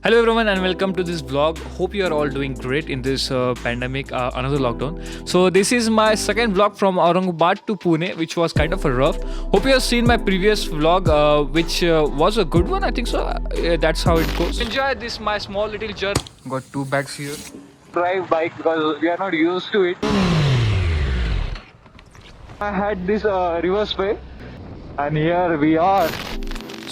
Hello everyone and welcome to this vlog. Hope you are all doing great in this pandemic, another lockdown. So this is my second vlog from Aurangabad to Pune, which was kind of a rough. Hope you have seen my previous vlog, which was a good one. I think so. That's how it goes. Enjoy this my small little journey. Got two bags here. Drive bike because we are not used to it. I had this reverse way, and here we are.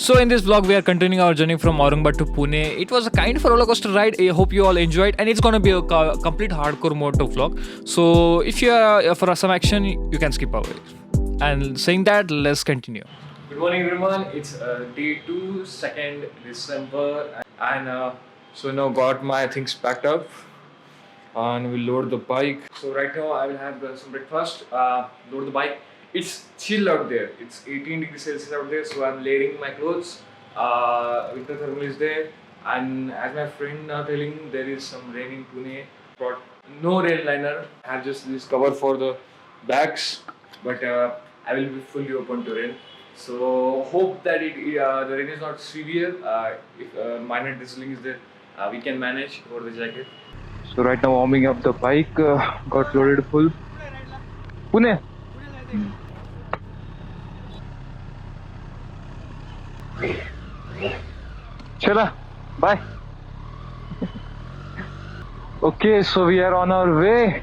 So in this vlog, we are continuing our journey from Aurangabad to Pune. It was a kind of a roller coaster ride. I hope you all enjoyed, and it's gonna be a complete hardcore moto vlog. So if you are for some action, you can skip away. And saying that, let's continue. Good morning, everyone. It's day 2, 2nd December, and so now got my things packed up, and we'll load the bike. So right now I will have some breakfast. Load the bike. It's chill out there. It's 18 degrees Celsius out there, so I'm layering my clothes. Winter thermal is there, and as my friend telling, there is some rain in Pune. Brought no rain liner. I have just this cover for the bags, but I will be fully open to rain. So hope that the rain is not severe. If minor drizzling is there, we can manage over the jacket. So right now warming up the bike. Got loaded full. Pune. Chala, bye. Okay, so we are on our way.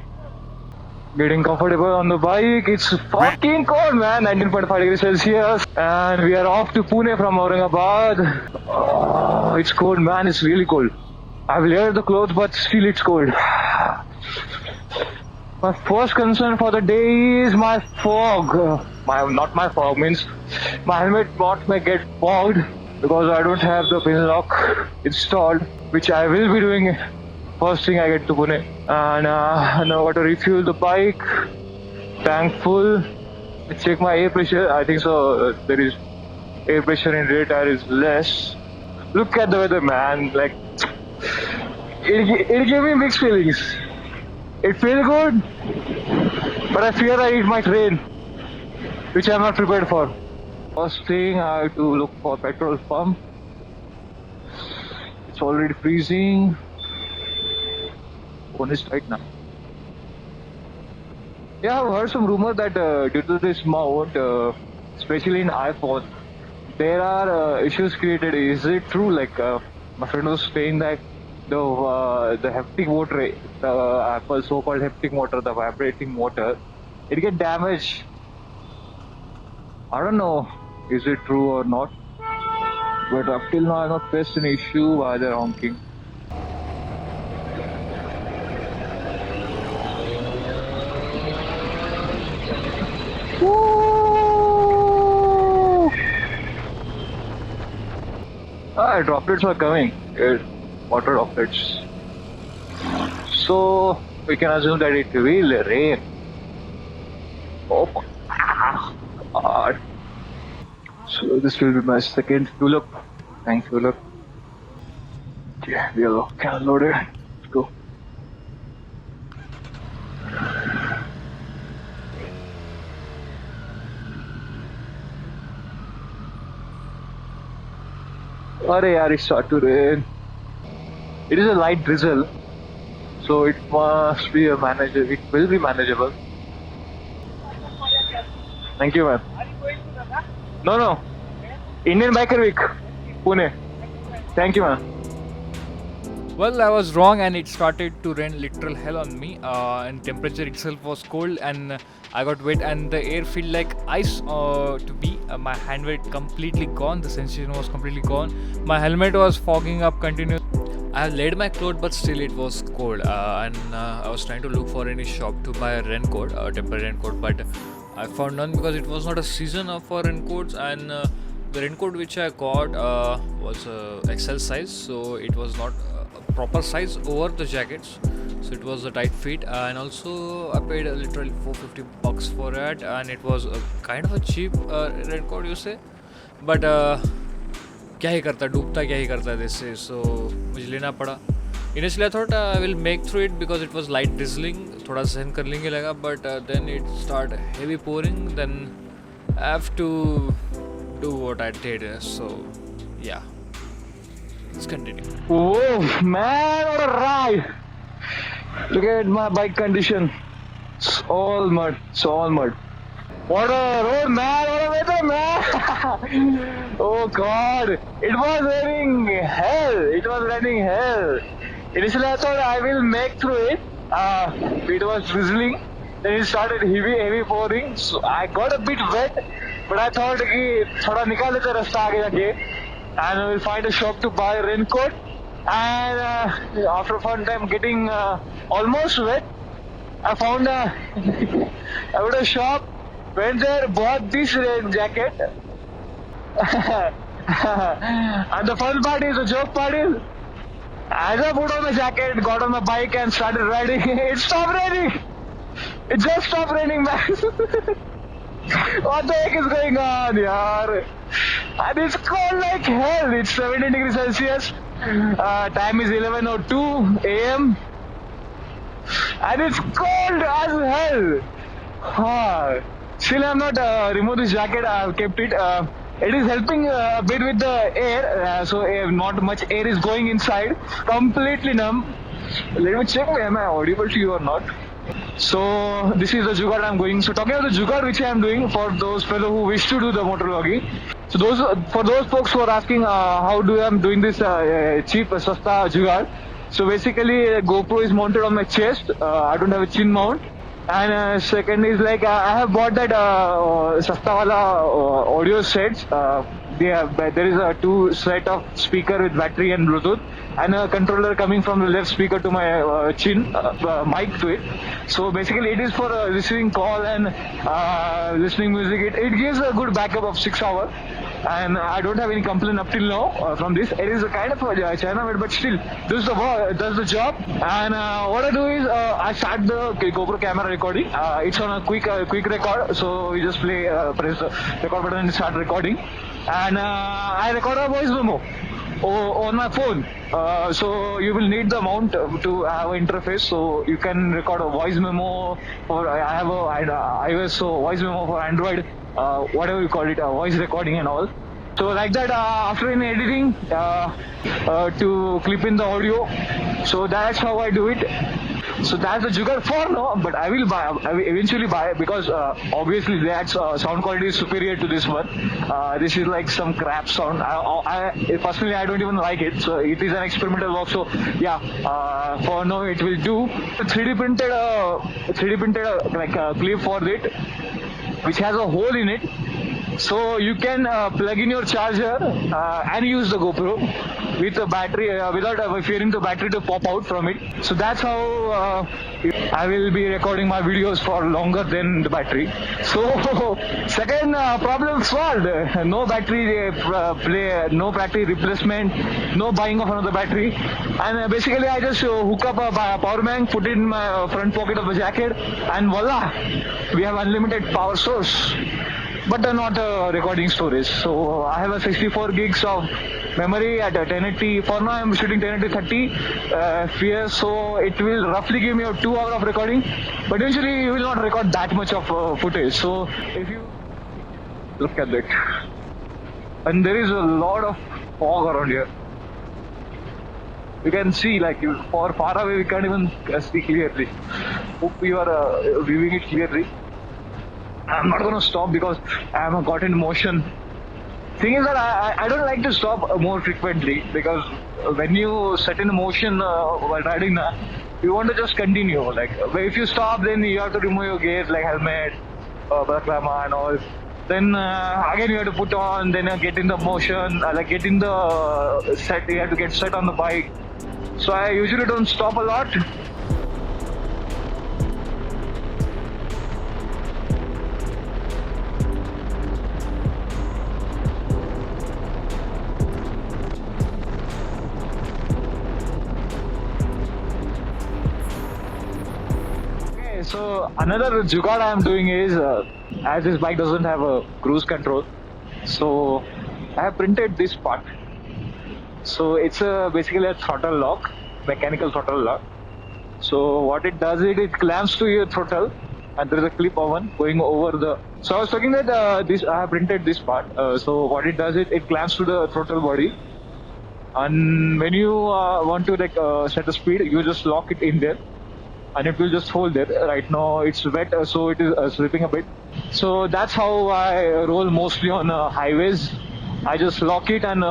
Getting comfortable on the bike. It's fucking cold, man. 19.5 degrees Celsius. And we are off to Pune from Aurangabad. Oh, it's cold, man. It's really cold. I've layered the clothes, but still it's cold. My first concern for the day is my fog. Not my fog, means my helmet may get fogged because I don't have the pin lock installed, which I will be doing first thing I get to Pune. And now got to refuel the bike, tank full. Check my air pressure. I think so. There is air pressure in rear tire is less. Look at the weather, man. Like it gave me mixed feelings. It feels good, but I fear it might rain, which I'm not prepared for. First thing, I have to look for petrol pump. It's already freezing. One is right now. Yeah, I've heard some rumor that due to this mount, especially in iPhone, there are issues created. Is it true? Like my friend was saying that the haptic motor, the Apple so-called haptic motor, the vibrating motor, it get damaged. I don't know, is it true or not? But up till now, I've not faced an issue while they're honking. Woo! Droplets are coming. Water droplets. So we can assume that it will rain. Oh God. So this will be my second fuel up. Thank fuel up. Yeah, we are can loaded. Let's go. Arey yaar, it started to rain. It is a light drizzle, so it must be manageable. It will be manageable. Thank you, man. No. Indian Biker Week, Pune. Thank you, man. Well, I was wrong, and it started to rain literal hell on me. And temperature itself was cold, and I got wet, and the air felt like ice to me. My hand weight completely gone. The sensation was completely gone. My helmet was fogging up continuously. I have laid my clothes, but still it was cold, and I was trying to look for any shop to buy a raincoat, a temporary raincoat, but I found none because it was not a season for raincoats, and the raincoat which I got was XL size, so it was not a proper size over the jackets, so it was a tight fit, and also I paid literally $450 for it, and it was a kind of a cheap raincoat, you say, but क्या ही करता डूबता क्या ही करता है इससे सो मुझे लेना पड़ा initially I thought I will make through it because it was light drizzling थोड़ा सहन कर लेंगे लगा but then it start heavy pouring then I have to do what I did so yeah Let's continue. Whoa, man, what a ride! Look at my bike condition. It's all mud. It's all mud. What a road, man! What a weather, man! Oh God! It was raining hell. It was raining hell. Initially, I thought I will make through it. It was drizzling. Then it started heavy pouring. So I got a bit wet, but I thought कि थोड़ा निकाल लेते रास्ता आगे जाके, and I will find a shop to buy a raincoat. And after a fun time getting almost wet, I found a shop. Went there, bought this rain jacket. And the fun part is, the joke part is, as I put on the jacket, got on the bike and started riding, it stopped raining. It just stopped raining, man. What the heck is going on, yaar? And it's cold like hell. It's 17 degrees Celsius. Time is 11:02 a.m. And it's cold as hell. Still, I have not removed this jacket. I have kept it. It is helping a bit with the air, so not much air is going inside. Completely numb. Let me check, am I audible to you or not? So this is the jugaad I am going. So talking about the jugaad which I am doing for those fellow who wish to do the motor vlogging. So for those folks who are asking how I am doing this cheap sasta jugaad. So basically GoPro is mounted on my chest. I don't have a chin mount. And second is like I have bought that sasta wala audio sets. There is a 2 set of speaker with battery and Bluetooth, and a controller coming from the left speaker to my chin, mic to it. So basically it is for receiving call and listening music. It gives a good backup of 6 hours, and I don't have any complaint up till now from this. It is a kind of a China made, but still does the job. And what I do is I start the GoPro camera recording. It's on a quick record, so we just press the record button and start recording. And I record a voice memo on my phone. So you will need the mount to have an interface, so you can record a voice memo for I have a iOS, so voice memo for Android, whatever you call it, voice recording and all. So like that, after in editing, to clip in the audio. So that's how I do it. So that's the jugaad for now, but I will eventually buy because obviously that sound quality is superior to this one. This is like some crap sound. Personally I don't even like it. So it is an experimental work. So yeah, for now it will do. 3D printed like a clip for it, which has a hole in it. So you can plug in your charger and use the GoPro with the battery without fearing the battery to pop out from it. So that's how I will be recording my videos for longer than the battery. So second problem solved. No battery no battery replacement, no buying of another battery. And basically I just hook up a power bank, put it in my front pocket of the jacket, and voila, we have unlimited power source. But not recording storage. So I have a 64 gigs of memory at 1080. For now I'm shooting 1080 30 FPS, so it will roughly give me a 2 hours of recording. But usually you will not record that much of footage. So if you look at that, and there is a lot of fog around here. You can see, like, for far away we can't even see clearly. Hope you are viewing it clearly. I'm not going to stop because I am got in motion. Thing is that I don't like to stop more frequently, because when you set in motion while riding, you want to just continue. Like if you stop, then you have to remove your gear, like helmet, balaclava and all. Then again you have to put on, then get in the motion, like get in the set. You have to get set on the bike. So I usually don't stop a lot. So another jugaad I am doing is, as this bike doesn't have a cruise control, so I have printed this part. So it's basically a throttle lock, mechanical throttle lock. So what it does is it clamps to your throttle, and there is a clip of one going over the. So I was talking that I have printed this part. So what it does is it clamps to the throttle body. And when you want to like set the speed, you just lock it in there, and it will just hold there. Right now it's wet, so it is slipping a bit. So that's how I roll mostly on highways. I just lock it and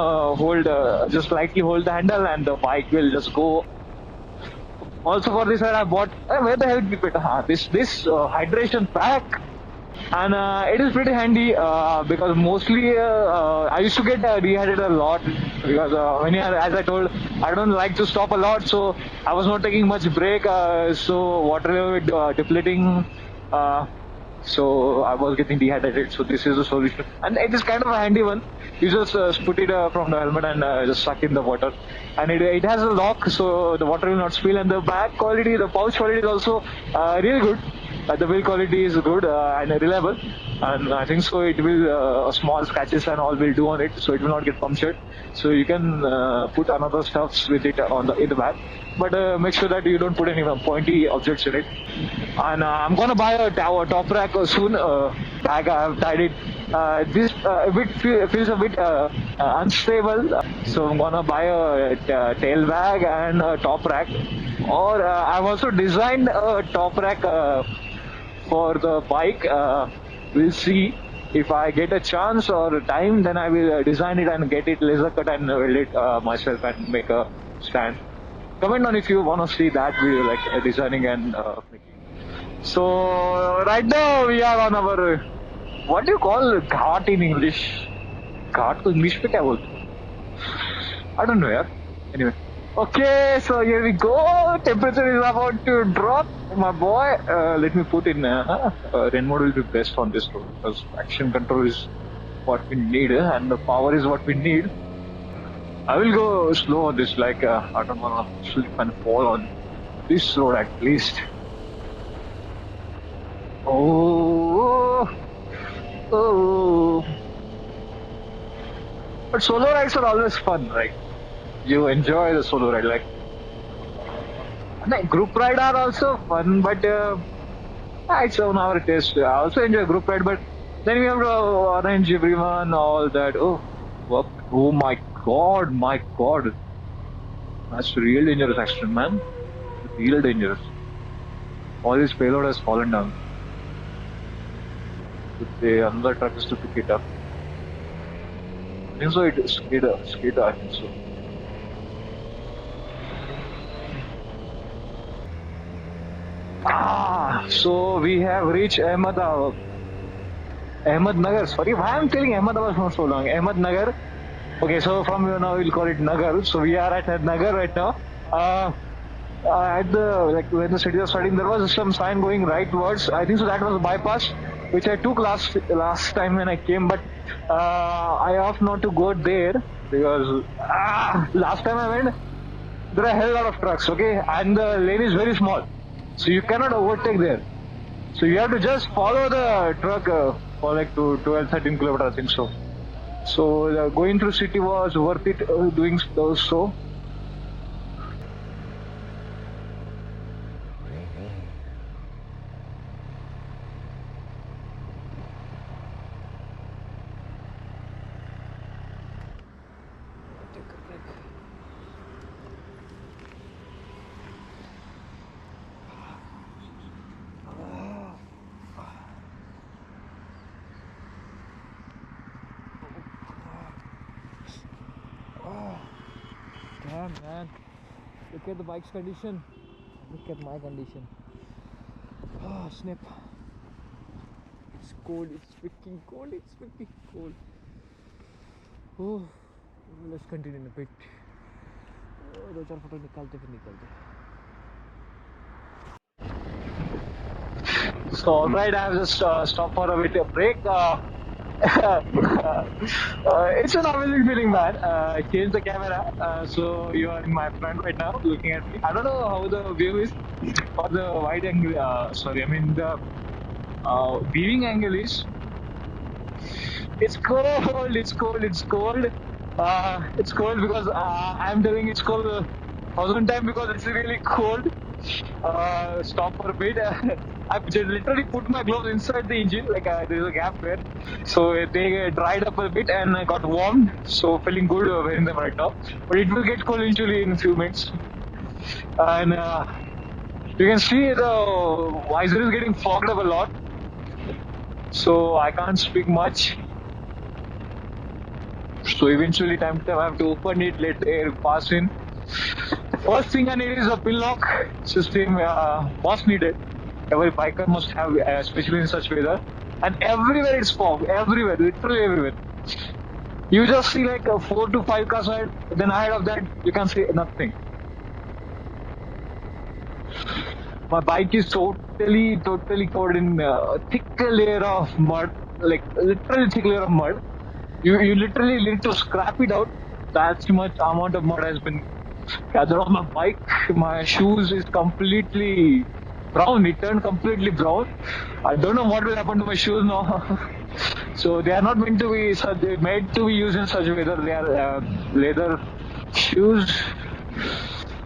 just lightly hold the handle, and the bike will just go. Also for this, I bought where the hell did we put this hydration pack, and it is pretty handy because mostly I used to get dehydrated a lot because when you are, as I told, I don't like to stop a lot, so I was not taking much break, so water level depleting. Uh, so I was getting dehydrated. So this is a solution, and it is kind of a handy one. You just put it from the helmet and just suck in the water, and it has a lock, so the water will not spill. And the bag quality, the pouch quality is also really good. The build quality is good and reliable, and I think so. It will small scratches and all will do on it, so it will not get punctured. So you can put another stuffs with it on the in the bag, but make sure that you don't put any pointy objects in it. And I'm gonna buy a top rack soon. Bag I have tied it. This feels a bit unstable, so I'm gonna buy a tail bag and a top rack. Or I've also designed a top rack for the bike. We'll see if I get a chance or time. Then I will design it and get it laser cut and weld it myself and make a stand. Comment on if you want to see that video, like designing and making. So right now we are on our what do you call ghat in English? Ghat को English पे क्या बोलते हैं? I don't know, यार. Anyway. Okay, so here we go. Temperature is about to drop, my boy. Let me put in rain mode will be best on this road because action control is what we need and the power is what we need. I will go slow on this, like I don't want to slip and fall on this road at least. Oh, oh. But solo rides are always fun, right? You enjoy the solo ride, like group ride are also fun, but it's on our taste. I also enjoy group ride, but then we have to arrange everyone, all that. Oh, what? Oh my god, that's real dangerous accident, man. Real dangerous. All this payload has fallen down. Another truck is to pick it up. I think so. It is skater. I think so. So we have reached Ahmednagar. Sorry, why I'm telling Ahmedabad for so long? Ahmednagar. Okay, so from here now we'll call it Nagar. So we are at Nagar right now. At the when the city was starting, there was some sign going rightwards. I think so that was a bypass, which I took last time when I came, but I opt not to go there because last time I went, there are a hell lot of trucks. Okay, and the lane is very small. So you cannot overtake there. So you have to just follow the truck for like 12-13 kilometers, I think so. So going through city was worth it doing so. Damn, man. Look at the bike's condition. Look at my condition. Oh, snap. It's cold. It's freaking cold. It's freaking cold. Oh, let's continue in a bit. Oh, 2-4 photo निकालते फिर निकलते. So alright, I have just stopped for a bit of break. It's an amazing feeling, man. I changed the camera, so you are in my front right now, looking at me. I don't know how the view is, or the wide angle. The viewing angle is. It's cold. It's cold. It's cold. It's cold because I'm telling it's cold 1,000 times because it's really cold. Stop for a bit. I literally put my gloves inside the engine, like there's a gap there. So they dried up a bit and I got warm. So feeling good wearing them right now. But it will get cold eventually in a few minutes. And you can see the visor is getting fogged up a lot. So I can't speak much. So eventually time to time I have to open it, let the air pass in. First thing I need is a pin lock system, must need it. Every biker must have, especially in such weather. And everywhere it's fog, everywhere, literally everywhere. You just see like 4 to 5 cars ahead, then ahead of that you can see nothing. My bike is totally covered in thick layer of mud, like literally thick layer of mud. You literally need to scrap it out. That's much amount of mud has been gathered on my bike. My shoes is completely brown. It turned completely brown. I don't know what will happen to my shoes now. So they are not meant to be such. They're made to be used in such weather. They are leather shoes.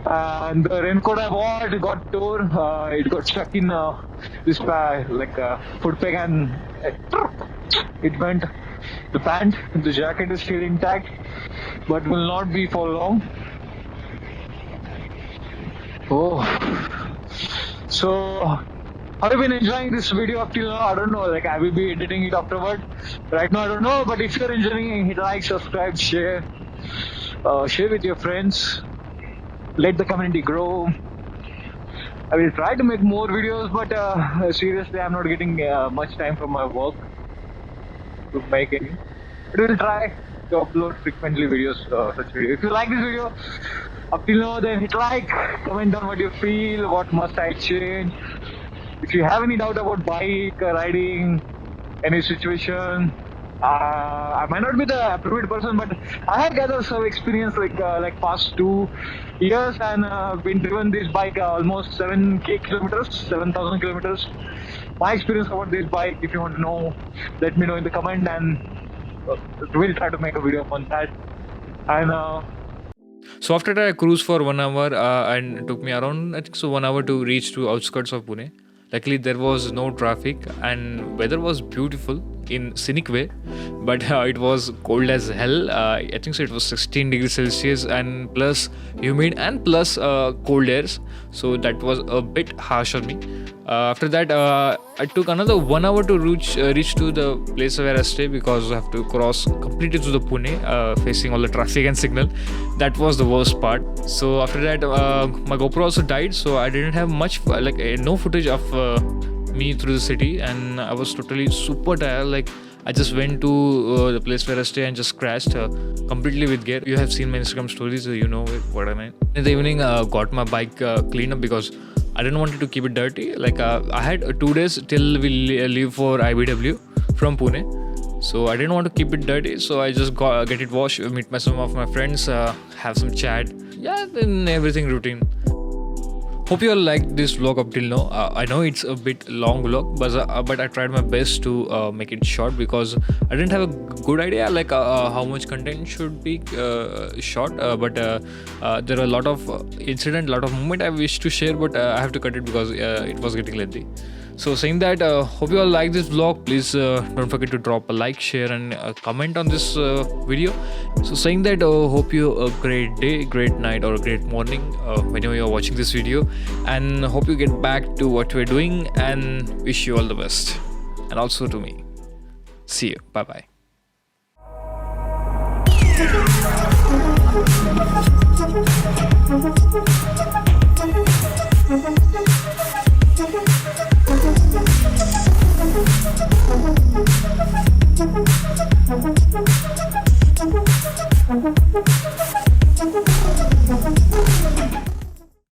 And the raincoat I bought got tore. It got stuck in this foot peg and it went. The pant, the jacket is still intact, but will not be for long. Oh, so have you been enjoying this video up till now? I don't know. Like I will be editing it afterward. Right now I don't know. But if you're enjoying, hit like, subscribe, share, share with your friends. Let the community grow. I will try to make more videos, but seriously, I'm not getting much time from my work to make any. But we'll try to upload frequently videos, such videos. If you like this video up till now, then hit like, comment down what you feel, what must I change. If you have any doubt about bike riding, any situation, I might not be the appropriate person, but I have gathered some experience like past 2 years and been driven this bike almost 7,000 kilometers. My experience about this bike, if you want to know, let me know in the comment and we'll try to make a video on that. And so after that I cruised for 1 hour and it took me around I think so 1 hour to reach to outskirts of Pune. Luckily there was no traffic and weather was beautiful in scenic way, but it was cold as hell. I think so it was 16 degrees Celsius and plus humid and plus cold airs, so that was a bit harsh on me. After that I took another 1 hour to reach to the place where I stay because I have to cross completely to the Pune, facing all the traffic and signal. That was the worst part. So after that my GoPro also died, so I didn't have much no footage of me through the city, and I was totally super tired. Like I just went to the place where I stay and just crashed completely with gear. You have seen my Instagram stories, so you know what I mean. In the evening got my bike cleaned up because I didn't want to keep it dirty. Like I had 2 days till we leave for IBW from Pune, so I didn't want to keep it dirty, so I just get it washed, meet some of my friends, have some chat, yeah, then everything routine. Hope you all liked this vlog up till now. I know it's a bit long vlog, but I tried my best to make it short because I didn't have a good idea how much content should be short. But there are a lot of incident, lot of moment I wish to share, but I have to cut it because it was getting lengthy. So saying that, hope you all like this vlog. Please don't forget to drop a like, share and comment on this video. So saying that, hope you a great day, great night or a great morning whenever you're watching this video, and hope you get back to what we're doing and wish you all the best, and also to me. See you. Bye bye. Thank you.